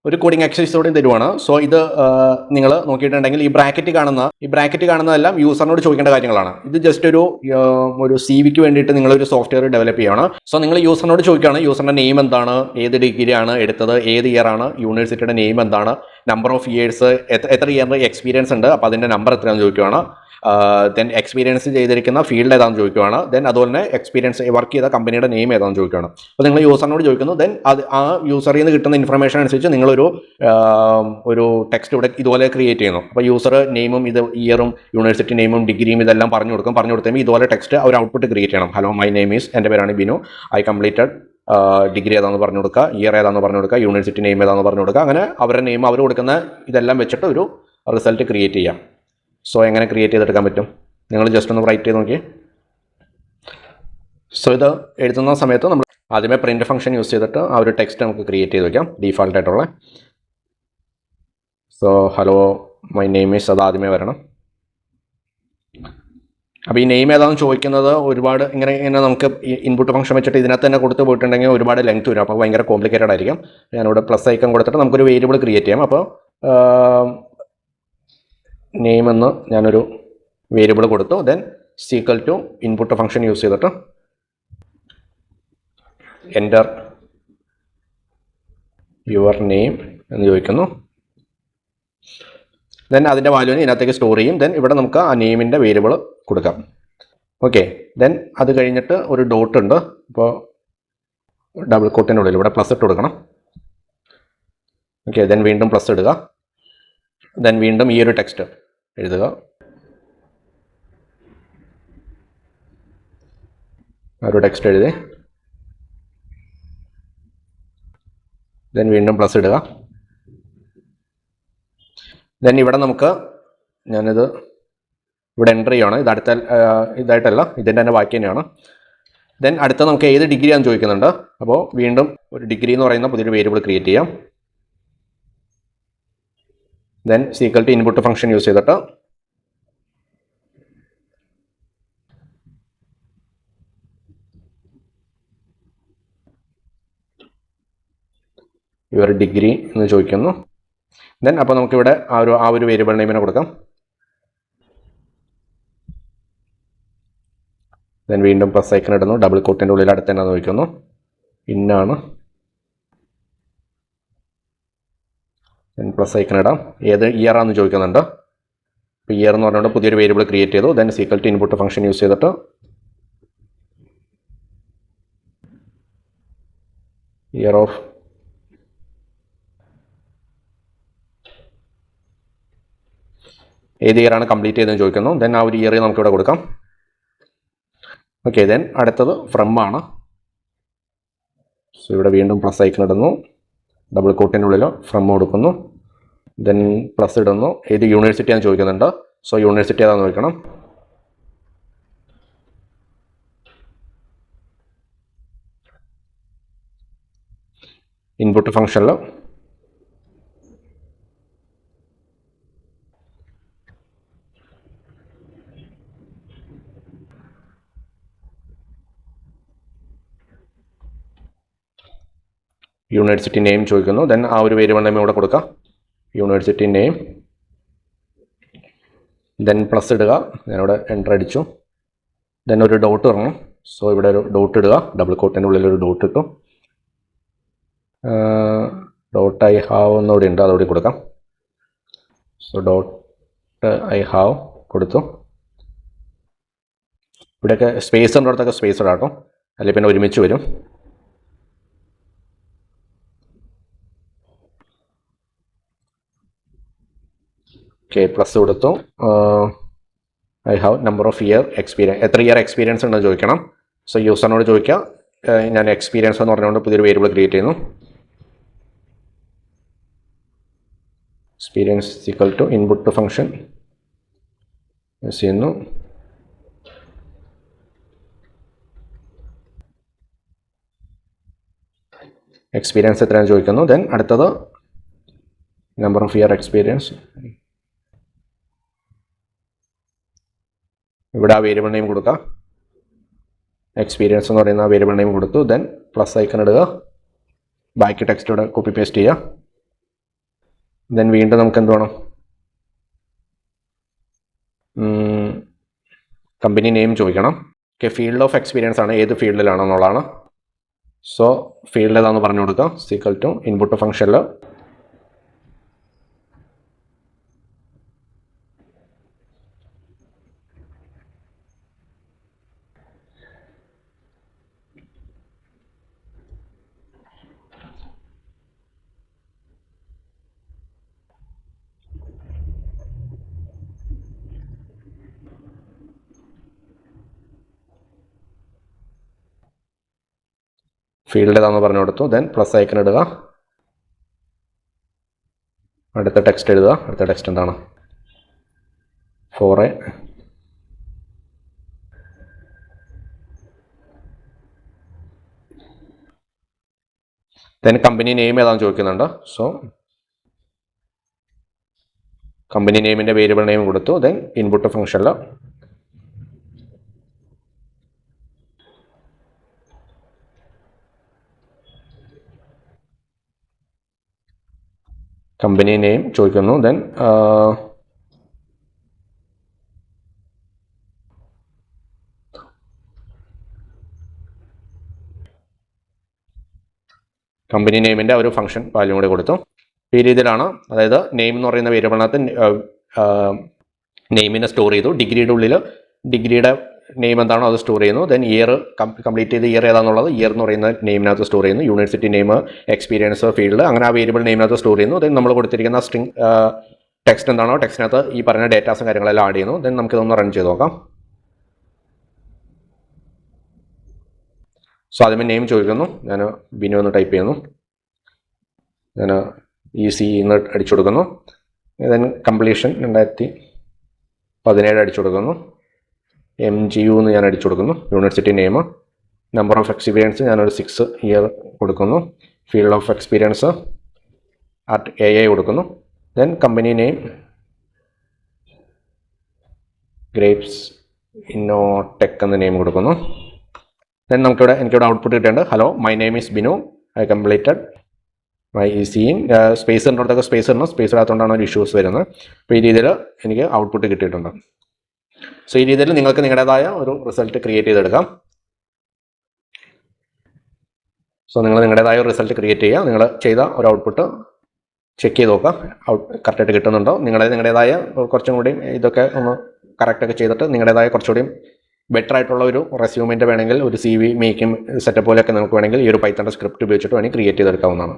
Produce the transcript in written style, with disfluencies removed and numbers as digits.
ഒരു coding exercise കൂടി തരുവാണ്. So ഇത് നിങ്ങൾ നോക്കിയിട്ടുണ്ടെങ്കിൽ ഈ ബ്രാക്കറ്റ് കാണുന്നതെല്ലാം യൂസറിനോട് ചോദിക്കേണ്ട കാര്യങ്ങളാണ്. ഇത് ജസ്റ്റ് ഒരു CV-ക്ക് വേണ്ടിയിട്ട് നിങ്ങളൊരു സോഫ്റ്റ്വെയർ ഡെവലപ്പ് ചെയ്യുകയാണ്. സോ നിങ്ങൾ യൂസറിനോട് ചോദിക്കുകയാണ്, യൂസറിൻ്റെ നെയിം എന്താണ്, ഏത് ഡിഗ്രിയാണ് എടുത്തത്, ഏത് ഇയർ ആണ്, യൂണിവേഴ്സിറ്റിയുടെ നെയിം എന്താണ്, നമ്പർ ഓഫ് ഇയേഴ്സ്, എത്ര ഇയറിൻ്റെ എക്സ്പീരിയൻസ് ഉണ്ട്, അപ്പോൾ അതിൻ്റെ നമ്പർ എത്രയാണെന്ന് ചോദിക്കുകയാണ്. ദെൻ എക്സ്പീരിയൻസ് ചെയ്തിരിക്കുന്ന ഫീൽഡ് ഏതാണെന്ന് ചോദിക്കുകയാണ്. ദെൻ അതുപോലെ തന്നെ എക്സ്പീരിയൻസ് വർക്ക് ചെയ്ത കമ്പനിയുടെ നെയിം ഏതാണെന്ന് ചോദിക്കുകയാണ്. അപ്പോൾ നിങ്ങൾ യൂസറിനോട് ചോദിക്കുന്നു. ദെൻ ആ യൂസറിൽ നിന്ന് കിട്ടുന്ന ഇൻഫർമേഷൻ അനുസരിച്ച് നിങ്ങളൊരു ടെക്സ്റ്റ് ഇവിടെ ഇതുപോലെ ക്രിയേറ്റ് ചെയ്യുന്നു. അപ്പോൾ യൂസർ നെയിമും ഇയറും യൂണിവേഴ്സിറ്റി നെയിമും ഡിഗ്രിയും ഇതെല്ലാം പറഞ്ഞു കൊടുക്കുമ്പോൾ ഇതുപോലെ ടെക്സ്റ്റ് ഒരു ഔട്ട്പുട്ട് ക്രിയേറ്റ് ചെയ്യണം. ഹലോ മൈ നെയിം ഈസ്, എൻ്റെ പേരാണ് ബിനു, ഐ കംപ്ലീറ്റഡ് ഡിഗ്രി ഏതാണെന്ന് പറഞ്ഞു കൊടുക്കുക, ഇയർ ഏതാണെന്ന് പറഞ്ഞു കൊടുക്കുക, യൂണിവേഴ്സിറ്റി നെയിം ഏതാണെന്ന് പറഞ്ഞു കൊടുക്കുക. അങ്ങനെ അവരുടെ നെയിം അവർ കൊടുക്കുന്ന ഇതെല്ലാം വെച്ചിട്ട് ഒരു റിസൾട്ട് ക്രിയേറ്റ് ചെയ്യാം. സോ എങ്ങനെ ക്രിയേറ്റ് ചെയ്തെടുക്കാൻ പറ്റും? നിങ്ങൾ ജസ്റ്റ് ഒന്ന് റൈറ്റ് ചെയ്ത് നോക്കി. സോ ഇത് എഴുതുന്ന സമയത്ത് നമ്മൾ ആദ്യമേ പ്രിൻറ്റ് ഫംഗ്ഷൻ യൂസ് ചെയ്തിട്ട് ആ ഒരു ടെക്സ്റ്റ് നമുക്ക് ക്രിയേറ്റ് ചെയ്ത് വയ്ക്കാം, ഡീഫാൾട്ടായിട്ടുള്ള. So hello my name is, അത് ആദ്യമേ വരണം. അപ്പോൾ ഈ നെയിം ഏതാണെന്ന് ചോദിക്കുന്നത് ഒരുപാട് ഇങ്ങനെ നമുക്ക് ഇൻപുട്ട് ഫംഗ്ഷൻ വെച്ചിട്ട് ഇതിനകത്ത് തന്നെ കൊടുത്ത് പോയിട്ടുണ്ടെങ്കിൽ ഒരുപാട് ലെങ്ത് വരും. അപ്പോൾ ഭയങ്കര കോംപ്ലിക്കേറ്റഡ് ആയിരിക്കും. ഞാനിവിടെ പ്ലസ് ഐക്കൺ കൊടുത്തിട്ട് നമുക്കൊരു വേരിയബിൾ ക്രിയേറ്റ് ചെയ്യാം. അപ്പോൾ നെയിം എന്ന് ഞാനൊരു വേരിയബിൾ കൊടുത്തു. Then equal to input function use ചെയ്തിട്ട് എൻ്റർ യുവർ നെയിം എന്ന് ചോദിക്കുന്നു. ദെൻ അതിൻ്റെ വാല്യൂവിന് ഇതിനകത്തേക്ക് സ്റ്റോർ ചെയ്യും. ദെൻ ഇവിടെ നമുക്ക് ആ നെയിമിൻ്റെ വേരിയബിൾ കൊടുക്കാം. ഓക്കെ, ദെൻ അത് കഴിഞ്ഞിട്ട് ഒരു ഡോട്ട് ഉണ്ട്. അപ്പോൾ ഡബിൾ കോട്ടിൻ്റെ ഉള്ളിൽ ഇവിടെ പ്ലസ് ഇട്ട് കൊടുക്കണം. ഓക്കെ, ദെൻ വീണ്ടും പ്ലസ് ഇടുക. ദെൻ വീണ്ടും ഈ ഒരു ടെക്സ്റ്റ് എഴുതുക. ഒരു ടെക്സ്റ്റ് എഴുതി ദെൻ വീണ്ടും പ്ലസ് ഇടുക. ദെൻ ഇവിടെ ഞാനിത് ഇവിടെ എൻ്റർ ചെയ്യുകയാണ്. ഇതായിട്ടല്ല, ഇതിൻ്റെ തന്നെ ബാക്കി തന്നെയാണ്. ദെൻ അടുത്ത നമുക്ക് ഏത് ഡിഗ്രിയാണെന്ന് ചോദിക്കുന്നുണ്ട്. അപ്പോൾ വീണ്ടും ഒരു ഡിഗ്രി എന്ന് പറയുന്ന പുതിയൊരു വേരിയബിൾ ക്രിയേറ്റ് ചെയ്യാം. Then equal to input function use ചെയ്തിട്ട് യുവർ ഡിഗ്രി എന്ന് ചോദിക്കുന്നു. ദെൻ അപ്പോൾ നമുക്കിവിടെ ആ ഒരു വേരിയബിൾ നെയിമിനെ കൊടുക്കാം. ദെൻ വീണ്ടും പ്ലസ് ഐക്കൺ ഇടുന്നു. ഡബിൾ കോട്ടിൻ്റെ ഉള്ളിൽ അടുത്ത് തന്നെ ചോദിക്കുന്നു. ഇന്നാണ്. ദെൻ പ്ലസ് ഐക്കൺ ഇടാം. ഏത് ഇയർ ആണെന്ന് ചോദിക്കുന്നുണ്ട്. ഇപ്പോൾ ഇയർ എന്ന് പറഞ്ഞുകൊണ്ട് പുതിയൊരു വേരിയബിൾ ക്രിയേറ്റ് ചെയ്തു. Then equal to input function use ചെയ്തിട്ട് ഇയർ ഓഫ് ഏത് ഇയറാണ് കംപ്ലീറ്റ് ചെയ്തതെന്ന് ചോദിക്കുന്നു. ദെൻ ആ ഒരു ഇയർ നമുക്കിവിടെ കൊടുക്കാം. ഓക്കെ, ദെൻ അടുത്തത് ഫ്രം ആണ്. സോ ഇവിടെ വീണ്ടും പ്ലസ് ഐക്കൺ ഇടുന്നു. ഡബിൾ കോട്ടിൻ്റെ ഉള്ളിൽ ഫ്രം കൊടുക്കുന്നു. ദെൻ പ്ലസ് ഇടുന്നു. ഏത് യൂണിവേഴ്സിറ്റിയാണെന്ന് ചോദിക്കുന്നുണ്ട്. സോ യൂണിവേഴ്സിറ്റി ഏതാണെന്ന് ചോദിക്കണം. ഇൻപുട്ട് ഫംഗ്ഷനിൽ യൂണിവേഴ്സിറ്റി നെയിം ചോദിക്കുന്നു. ദെൻ ആ ഒരു വേരിയബിൾ നെയിം ഇവിടെ കൊടുക്കുക, യൂണിവേഴ്സിറ്റി നെയിം. ദെൻ പ്ലസ് ഇടുക. ഞാനിവിടെ എൻ്റർ അടിച്ചു. ദെൻ ഒരു ഡോട്ട് ഇറങ്ങും. സോ ഇവിടെ ഒരു ഡോട്ട് ഇടുക. ഡബിൾ കോട്ടിൻ്റെ ഉള്ളിൽ ഒരു ഡോട്ട് ഇട്ടു. ഡോട്ട് ഐ ഹാവ് എന്നൂടെ ഉണ്ട്, അതോടെ കൊടുക്കാം. സോ ഡോട്ട് ഐ ഹാവ് കൊടുത്തു. ഇവിടെയൊക്കെ സ്പേസ് ഉള്ളിടത്തൊക്കെ സ്പേസ് ഇടാം കേട്ടോ, അല്ലെങ്കിൽ പിന്നെ ഒരുമിച്ച് വരും. ഓക്കെ, പ്ലസ് കൊടുത്തു. I have number of year experience, എത്ര ഇയർ എക്സ്പീരിയൻസ് ഉണ്ടെന്ന് ചോദിക്കണം. സോ യൂസറിനോട് ചോദിക്കുക. ഞാൻ എക്സ്പീരിയൻസ് എന്ന് പറഞ്ഞുകൊണ്ട് പുതിയൊരു വേരിയബിൾ ക്രിയേറ്റ് ചെയ്യുന്നു. Experience equal to input function use ചെയ്യുന്നു. എക്സ്പീരിയൻസ് എത്രയാണെന്ന് ചോദിക്കുന്നു. ദെൻ അടുത്തത് നമ്പർ ഓഫ് ഇയർ എക്സ്പീരിയൻസ്. ഇവിടെ ആ വേരിയബിൾ നെയിം കൊടുക്കുക. എക്സ്പീരിയൻസ് എന്ന് പറയുന്ന വേരിയബിൾ നെയിം കൊടുത്തു. ദെൻ പ്ലസ് ഐക്കൺ ഇടുക. ബാക്കി ടെക്സ്റ്റ് ഇവിടെ കോപ്പി പേസ്റ്റ് ചെയ്യുക. ദെൻ വീണ്ടും നമുക്ക് എന്ത് വേണം, കമ്പനി നെയിം ചോദിക്കണം. ഓക്കെ, ഫീൽഡ് ഓഫ് എക്സ്പീരിയൻസ് ആണ്, ഏത് ഫീൽഡിലാണെന്നുള്ളതാണ്. സോ ഫീൽഡ് ഏതാണെന്ന് പറഞ്ഞു കൊടുക്കാം. സീക്വൽ ടു ഇൻപുട്ട് ഫംഗ്ഷനിൽ ഫീൽഡ് ഏതാണെന്ന് പറഞ്ഞു കൊടുത്തു. ദെൻ പ്ലസ് ഐക്കൺ ഇടുക, അടുത്ത ടെക്സ്റ്റ് എഴുതുക. അടുത്ത ടെക്സ്റ്റ് എന്താണ്, 4A. ദെൻ കമ്പനി നെയിം ഏതാണെന്ന് ചോദിക്കുന്നുണ്ട്. സോ കമ്പനി നെയിമിൻ്റെ വേരിയബിൾ നെയിം കൊടുത്തു. ദെൻ ഇൻപുട്ട് ഫംഗ്ഷനിൽ കമ്പനി നെയിം ചോദിക്കുന്നു. ദെൻ കമ്പനി നെയിമിൻ്റെ ഒരു ഫംഗ്ഷൻ വാല്യൂ കൂടി കൊടുത്തു. ഈ രീതിയിലാണ്, അതായത് നെയിം എന്ന് പറയുന്ന വേരിയബിളിനകത്ത് നെയിമിനെ സ്റ്റോർ ചെയ്തു. ഡിഗ്രിയുടെ ഉള്ളിൽ ഡിഗ്രിയുടെ നെയിം എന്താണോ അത് സ്റ്റോർ ചെയ്യുന്നു. ദെൻ ഇയർ കംപ്ലീറ്റ് ചെയ്ത് ഇയർ ഏതാണെന്നുള്ളത് ഇയർ എന്ന് പറയുന്ന നെയിമിനകത്ത് സ്റ്റോർ ചെയ്യുന്നു. യൂണിവേഴ്സിറ്റി നെയിം, എക്സ്പീരിയൻസ്, ഫീൽഡ്, അങ്ങനെ ആ വേരിയബിൾ നെയിമിനകത്ത് സ്റ്റോർ ചെയ്യുന്നു. ദെൻ നമ്മൾ കൊടുത്തിരിക്കുന്ന സ്ട്രിംഗ് ടെക്സ്റ്റ് എന്താണോ ടെക്സ്റ്റിനകത്ത് ഈ പറഞ്ഞ ഡേറ്റാസും കാര്യങ്ങളെല്ലാം ആഡ് ചെയ്യുന്നു. ദെൻ നമുക്കിതൊന്ന് റൺ ചെയ്ത് നോക്കാം. സോ ആദ്യമേ നെയിം ചോദിക്കുന്നു. ഞാൻ ബിനു എന്ന് ടൈപ്പ് ചെയ്യുന്നു. ഞാൻ EC എന്ന് അടിച്ചു കൊടുക്കുന്നു. ദെൻ കംപ്ലീഷൻ 2017 അടിച്ചു കൊടുക്കുന്നു. MGU എന്ന് ഞാൻ അടിച്ചു കൊടുക്കുന്നു. University name, number of experience ഞാനൊരു 6 ഇയർ കൊടുക്കുന്നു. ഫീൽഡ് ഓഫ് എക്സ്പീരിയൻസ് @AI കൊടുക്കുന്നു. Then company name grapes Innotech എന്ന നെയിം കൊടുക്കുന്നു. ദെൻ എനിക്കിവിടെ ഔട്ട്പുട്ട് കിട്ടേണ്ടത് hello my name is Binu, I completed my EC in space ഇടത്തൊക്കെ സ്പേസ് ഇടണം. സ്പേസ് ഇടാത്തതുകൊണ്ടാണ് ഒരു ഇഷ്യൂസ് വരുന്നത്. അപ്പോൾ ഈ രീതിയിൽ എനിക്ക് ഔട്ട്പുട്ട് കിട്ടിയിട്ടുണ്ട്. സോ ഈ രീതിയിൽ നിങ്ങൾക്ക് നിങ്ങളുടേതായ ഒരു റിസൾട്ട് ക്രിയേറ്റ് ചെയ്തെടുക്കാം. സോ നിങ്ങൾ നിങ്ങളുടേതായ ഒരു റിസൾട്ട് ക്രിയേറ്റ് ചെയ്യുക. നിങ്ങൾ ചെയ്ത ഒരു ഔട്ട്പുട്ട് ചെക്ക് ചെയ്ത് നോക്കുക, കറക്റ്റായിട്ട് കിട്ടുന്നുണ്ടോ. നിങ്ങളുടേതായ കുറച്ചും കൂടി ഇതൊക്കെ ഒന്ന് കറക്റ്റൊക്കെ ചെയ്തിട്ട് നിങ്ങളുടേതായ കുറച്ചുകൂടി ബെറ്റർ ആയിട്ടുള്ള ഒരു റെസ്യൂമിൻ്റെ വേണമെങ്കിൽ ഒരു CV മേക്കിംഗ് സെറ്റപ്പ് പോലെയൊക്കെ നമുക്ക് വേണമെങ്കിൽ ഈ ഒരു പൈത്തണിൻ്റെ സ്ക്രിപ്റ്റ് ഉപയോഗിച്ചിട്ട് വേണമെങ്കിൽ ക്രിയേറ്റ് ചെയ്തെടുക്കാവുന്നതാണ്.